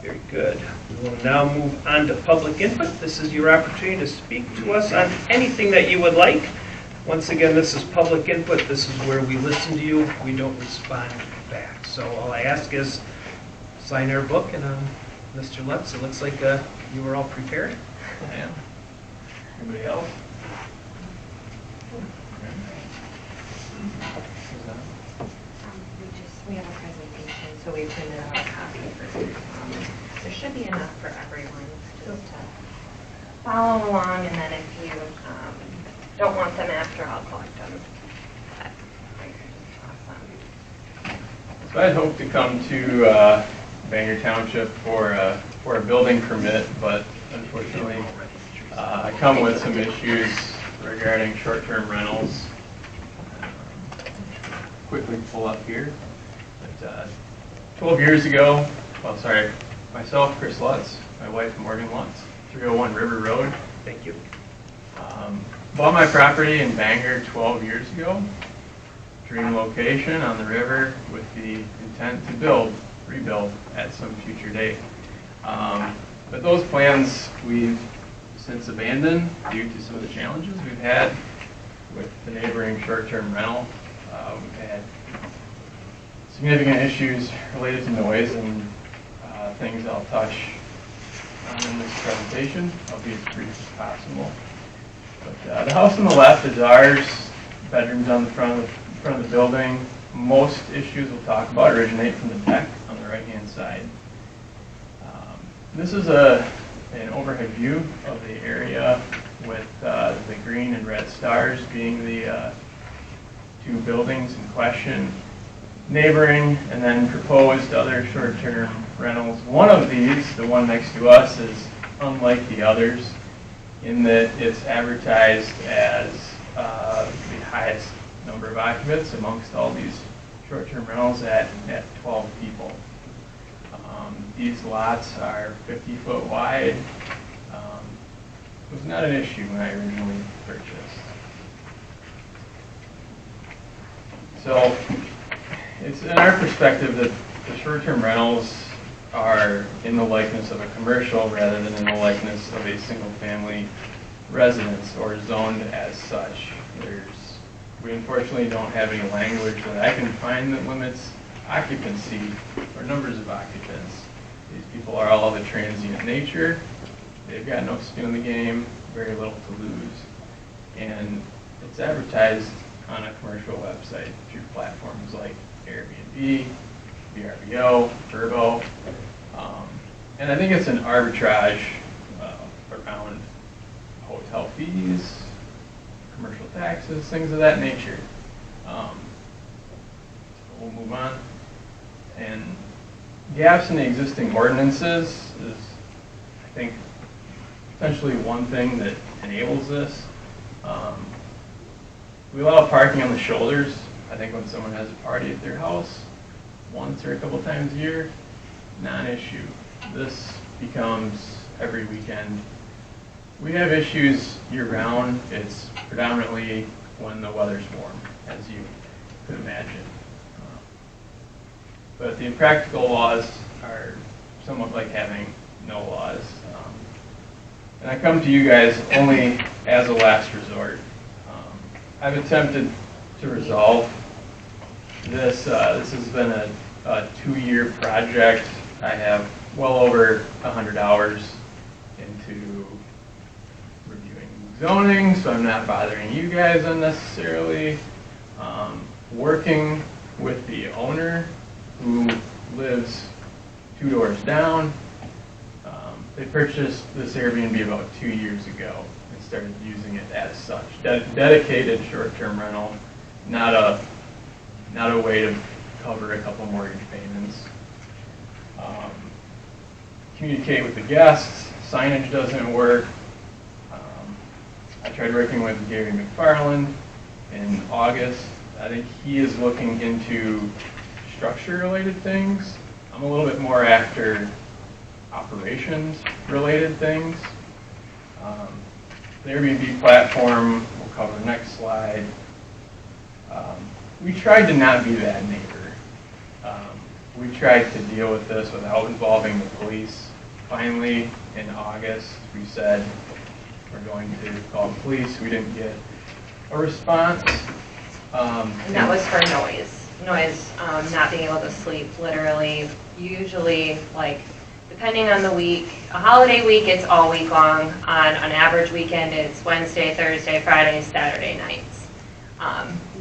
Very good. We will now move on to public input. This is your opportunity to speak to us on anything that you would like. Once again, this is public input. This is where we listen to you. We don't respond back. So all I ask is sign our book, and Mr. Lutz, it looks like you were all prepared. I am. Anybody else? We have a presentation, so we printed out a copy for there should be enough for everyone just to follow along, and then if you don't want them after, I'll collect them. But I can just toss them. So I'd hope to come to Bangor Township for a building permit, but unfortunately I come with some issues regarding short-term rentals. Quickly pull up here. But 12 years ago, myself, Chris Lutz, my wife Morgan Lutz, 301 River Road. Thank you. Bought my property in Bangor 12 years ago. Dream location on the river with the intent to rebuild at some future date. But those plans we've since abandoned due to some of the challenges we've had with the neighboring short-term rental. We've had significant issues related to noise and things I'll touch on in this presentation. I'll be as brief as possible. But the house on the left is ours. Bedrooms on the front of the building. Most issues we'll talk about originate from the deck on the right-hand side. This is an overhead view of the area with the green and red stars being the two buildings in question, neighboring and then proposed other short-term rentals. One of these, the one next to us, is unlike the others in that it's advertised as the highest number of occupants amongst all these short-term rentals at 12 people. These lots are 50-foot wide. It was not an issue when I originally purchased. So it's in our perspective that the short-term rentals are in the likeness of a commercial rather than in the likeness of a single-family residence or zoned as such. We unfortunately don't have any language that I can find that limits occupancy or numbers of occupants. These people are all of a transient nature. They've got no skin in the game, very little to lose. And it's advertised on a commercial website through platforms like Airbnb, VRBO, Vrbo. And I think it's an arbitrage around hotel fees, commercial taxes, things of that nature. So we'll move on. And gaps in the existing ordinances is, I think, potentially one thing that enables this. We allow parking on the shoulders. I think when someone has a party at their house, once or a couple times a year, non-issue. This becomes every weekend. We have issues year-round. It's predominantly when the weather's warm, as you could imagine. But the impractical laws are somewhat like having no laws. And I come to you guys only as a last resort. I've attempted to resolve this. This has been a 2-year project. I have well over 100 hours into reviewing zoning, so I'm not bothering you guys unnecessarily. Working with the owner who lives 2 doors down. They purchased this Airbnb about 2 years ago and started using it as such. Dedicated short-term rental, not a way to cover a couple mortgage payments. Communicate with the guests. Signage doesn't work. I tried working with Gary McFarland in August. I think he is looking into structure-related things. I'm a little bit more after operations-related things. The Airbnb platform, we'll cover next slide. We tried to not be that neighbor. we tried to deal with this without involving the police. Finally, in August, we said we're going to call the police. We didn't get a response. And that was for noise, not being able to sleep, literally, usually, like, depending on the week. A holiday week, it's all week long. On an average weekend, it's Wednesday, Thursday, Friday, Saturday nights.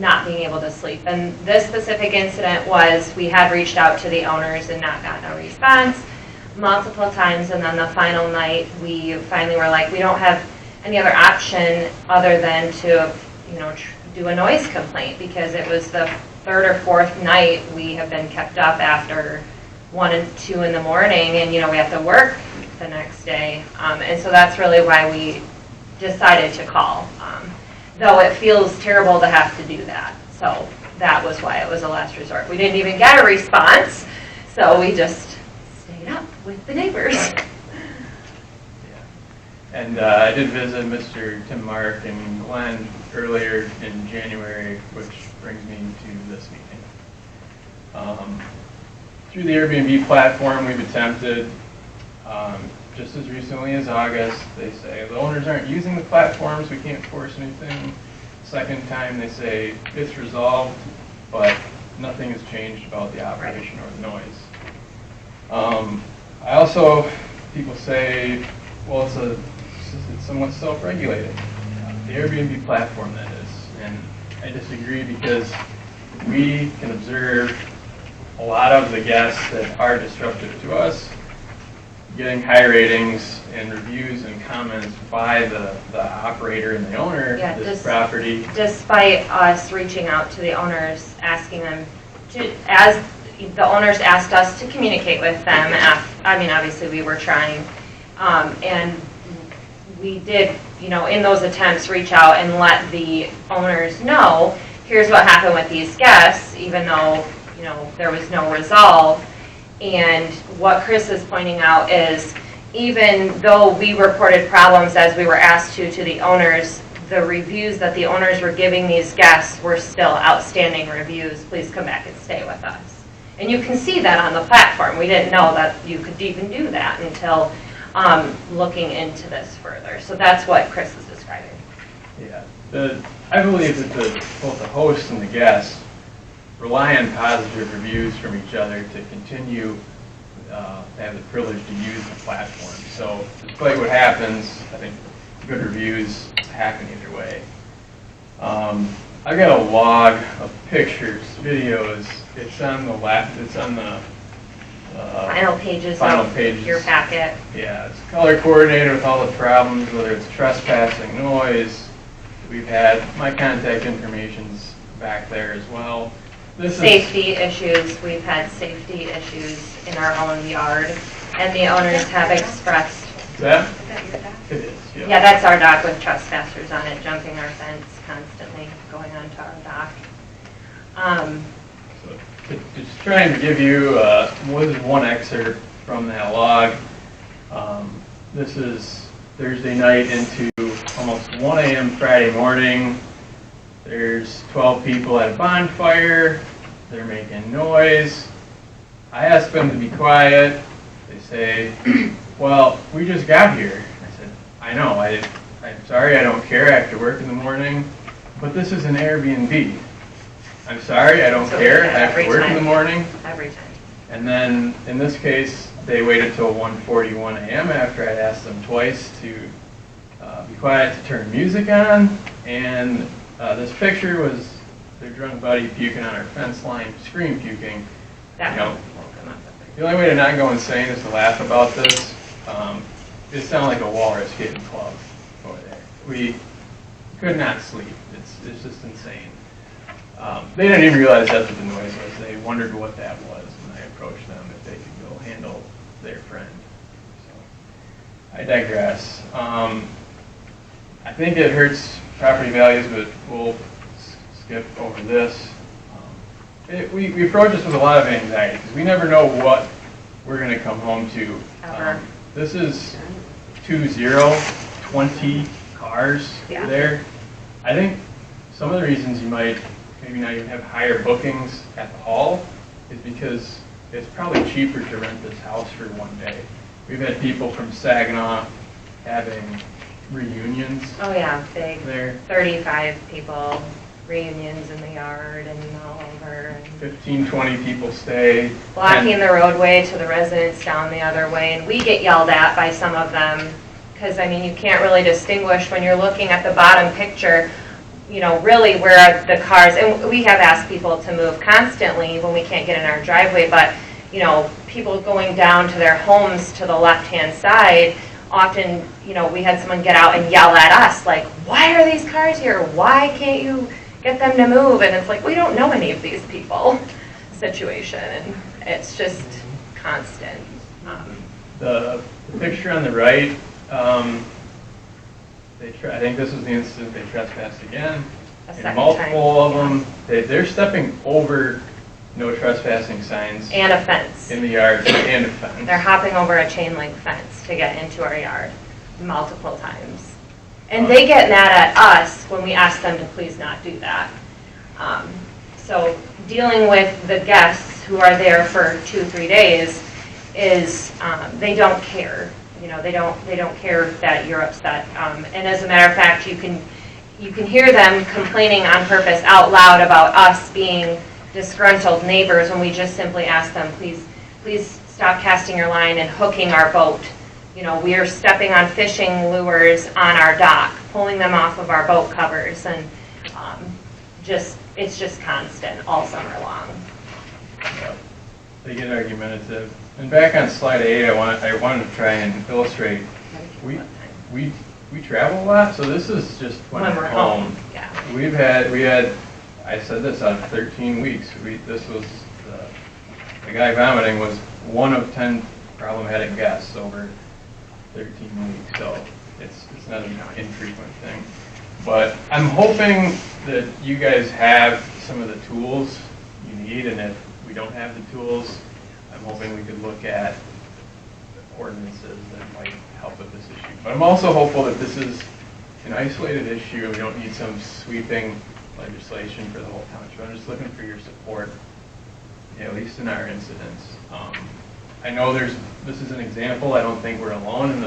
Not being able to sleep. And this specific incident was, we had reached out to the owners and not gotten a response multiple times, and then the final night, we finally were like, we don't have any other option other than to, do a noise complaint, because it was the third or fourth night we have been kept up after 1 and 2 in the morning, and we have to work the next day, and so that's really why we decided to call. Though it feels terrible to have to do that, so that was why it was a last resort. We didn't even get a response, so we just stayed up with the neighbors. And I did visit Mr. Tim Mark and Glenn earlier in January, which brings me to this meeting. Through the Airbnb platform, we've attempted, just as recently as August, they say the owners aren't using the platforms, we can't force anything. Second time, they say it's resolved, but nothing has changed about the operation or the noise. I also, people say, well, it's somewhat self-regulated. The Airbnb platform, that is. And I disagree, because we can observe a lot of the guests that are disruptive to us getting high ratings and reviews and comments by the operator and the owner of this property. Despite us reaching out to the owners, asking them to, as the owners asked us to communicate with them. Obviously we were trying, and we did, in those attempts, reach out and let the owners know, here's what happened with these guests, even though, there was no resolve. And what Chris is pointing out is, even though we reported problems as we were asked to the owners, the reviews that the owners were giving these guests were still outstanding reviews. Please come back and stay with us. And you can see that on the platform. We didn't know that you could even do that until looking into this further. So that's what Chris is describing. Yeah, I believe that both the host and the guests rely on positive reviews from each other to continue to have the privilege to use the platform. So despite what happens, I think good reviews happen either way. I got a log of pictures, videos. It's on the left. It's on the final pages. Your packet. Yeah, it's color coordinated with all the problems, whether it's trespassing, noise. We've had my contact information's back there as well. Safety issues. We've had safety issues in our own yard, and the owners have expressed. Is that your dog? It is. Yeah. Yeah, that's our dog with trespassers on it, jumping our fence constantly, going onto our dock. So, just trying to give you one excerpt from that log. This is Thursday night into almost 1 a.m. Friday morning. There's 12 people at a bonfire. They're making noise. I asked them to be quiet. They say, well, we just got here. I said, I know. I'm sorry, I don't care. I have to work in the morning. But this is an Airbnb. I'm sorry, I don't care. I have to work in the morning. Every time. And then, in this case, they waited till 1:41 a.m. after I'd asked them twice to be quiet, to turn music on. And this picture was their drunk buddy puking on our fence line, scream puking. That won't come up. The only way to not go insane is to laugh about this. It sounded like a walrus getting clubbed over there. We could not sleep. It's just insane. They didn't even realize that's what the noise was. They wondered what that was, and I approached them if they could go handle their friend. So, I digress. I think it hurts property values, but we'll skip over this. We approach this with a lot of anxiety because we never know what we're going to come home to. This is 20 cars there. I think some of the reasons you might maybe not even have higher bookings at the hall is because it's probably cheaper to rent this house for one day. We've had people from Saginaw having reunions Oh, yeah, big, there. 35 people, reunions in the yard and all over. And 15, 20 people stay. blocking the roadway to the residents down the other way. And we get yelled at by some of them because, I mean, you can't really distinguish when you're looking at the bottom picture, you know, really where the cars, and we have asked people to move constantly when we can't get in our driveway, but, you know, people going down to their homes to the left-hand side, often, you know, we had someone get out and yell at us, like, why are these cars here? Why can't you get them to move? And it's like, we don't know any of these people situation, and it's just constant. The picture on the right, I think this was the incident they trespassed again. A And second multiple of time. them, they're stepping over no trespassing signs And a fence. in the yard and a fence. They're hopping over a chain link fence to get into our yard multiple times. And they get mad at us when we ask them to please not do that. So dealing with the guests who are there for 2-3 days is, they don't care. You know, they don't care that you're upset. And as a matter of fact, you can hear them complaining on purpose out loud about us being disgruntled neighbors when we just simply ask them, please stop casting your line and hooking our boat. You know, we are stepping on fishing lures on our dock, pulling them off of our boat covers, and it's just constant all summer long. Yeah. They get argumentative. And back on slide 8, I wanted to try and illustrate. We travel a lot, so this is just when we're home. Yeah. We had, I said this, out of 13 weeks. This was the guy vomiting was one of 10 problematic guests over 13 weeks, so it's not an infrequent thing. But I'm hoping that you guys have some of the tools you need, and if we don't have the tools, I'm hoping we could look at ordinances that might help with this issue. But I'm also hopeful that this is an isolated issue. We don't need some sweeping legislation for the whole township. I'm just looking for your support, at least in our incidents. I know this is an example. I don't think we're alone in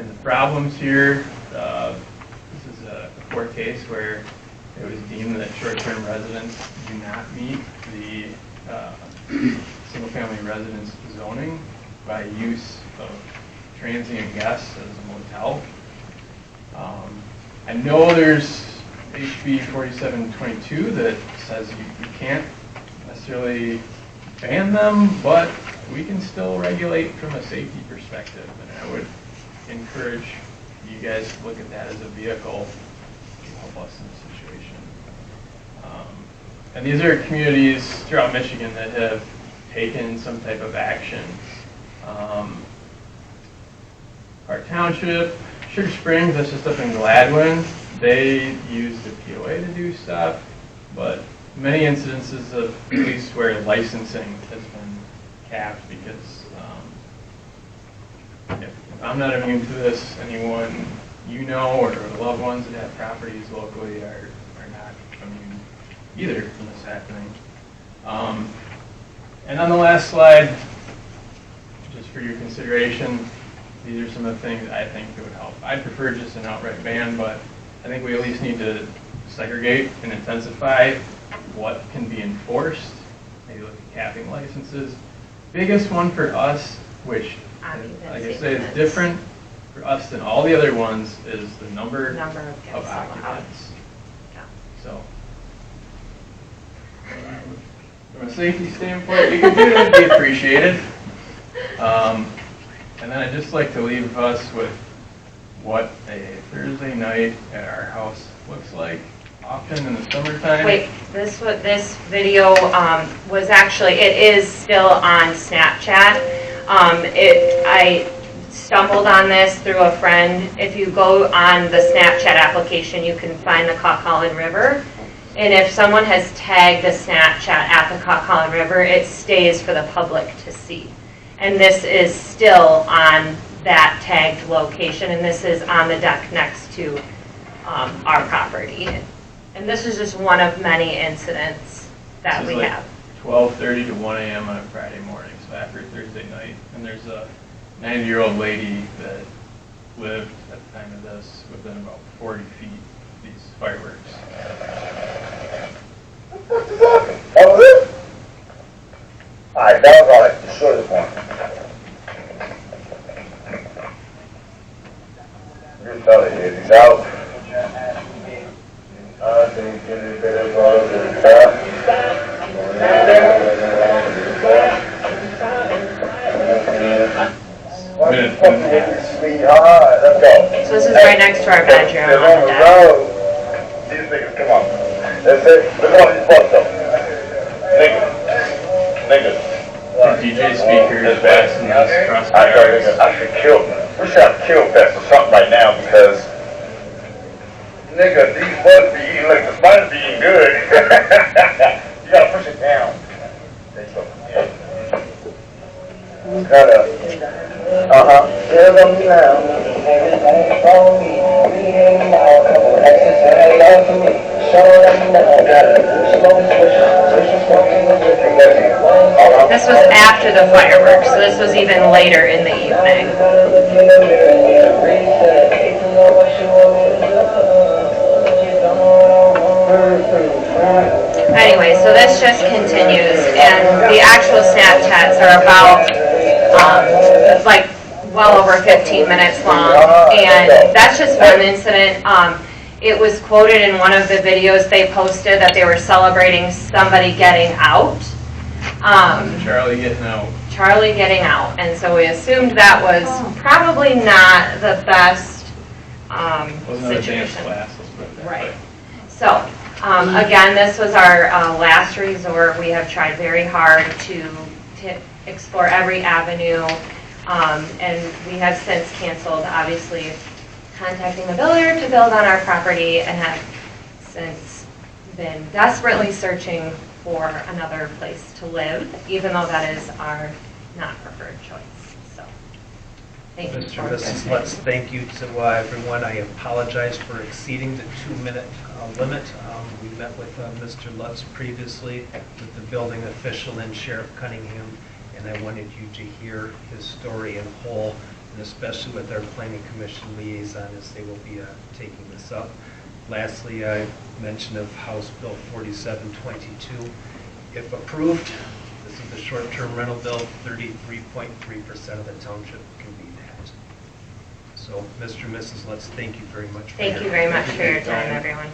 the problems here. This is a court case where it was deemed that short-term residents do not meet the single-family residence zoning by use of transient guests as a motel. I know there's HB 4722 that says you can't necessarily ban them, but we can still regulate from a safety perspective, and I would encourage you guys to look at that as a vehicle to help us in this situation. And these are communities throughout Michigan that have taken some type of action. Our township, Sugar Springs, that's just up in Gladwin, they use the POA to do stuff, but many incidences of at least where licensing has been capped because if I'm not immune to this, anyone you know or loved ones that have properties locally are not immune either from this happening. And on the last slide, just for your consideration, these are some of the things I think that would help. I prefer just an outright ban, but I think we at least need to segregate and intensify what can be enforced. Maybe look at capping licenses. Biggest one for us, which, like I say, is different for us than all the other ones, is the number of occupants. Yeah. So, from a safety standpoint, you can do it, it'd be appreciated. And then I'd just like to leave us with what a Thursday night at our house looks like, often in the summertime. Wait, this video was actually, it is still on Snapchat. I stumbled on this through a friend. If you go on the Snapchat application, you can find the Coquitlam River. And if someone has tagged the Snapchat at the Coquitlam River, it stays for the public to see. And this is still on that tagged location, and this is on the deck next to our property. And this is just one of many incidents that we This is like have. 12:30 to 1 a.m. on Friday morning, so after Thursday night. And there's a 90-year-old lady that lived at the time of this within about 40 feet of these fireworks. That was it? Alright, that was alright, the shortest one. Your fella here, he's out. Let's go. So this is right next to our bedroom on the deck. These niggas, come on. That's it. Look at all these fucked up. Niggas. Niggas. The DJ speaker is blasting us across the I yards. should kill. We should have kill fest or something right now because, nigga, these bugs be eating like the spiders be eating good. You gotta push it down. There you go. Yeah. Gotta. Tell them now. Everything for me. We ain't now. Couple exes and they love for me. Show them now. Gotta smoke, switch smoking with it. This was after the fireworks, so this was even later in the evening. Anyway, so this just continues, and the actual Snapchats are about like well over 15 minutes long, and that's just one incident. It was quoted in one of the videos they posted that they were celebrating somebody getting out. Charlie getting out. Charlie getting out, and so we assumed that was probably not the best Wasn't a dance situation. class, let's put it that way. Right. So, again, this was our last resort. We have tried very hard to explore every avenue, and we have since canceled, obviously, contacting the builder to build on our property, and have since been desperately searching for another place to live, even though that is our not preferred choice. So, thank you. Mr. and Mrs. Lutz, thank you to everyone. I apologize for exceeding the 2-minute limit. We met with Mr. Lutz previously, with the building official and Sheriff Cunningham, and I wanted you to hear his story in whole, and especially with our Planning Commission liaison, as they will be taking this up. Lastly, I mentioned of House Bill 4722. If approved, this is the short-term rental bill, 33.3% of the township can be that. So, Mr. and Mrs. Lutz, thank you very much. Thank you very much for your time, everyone.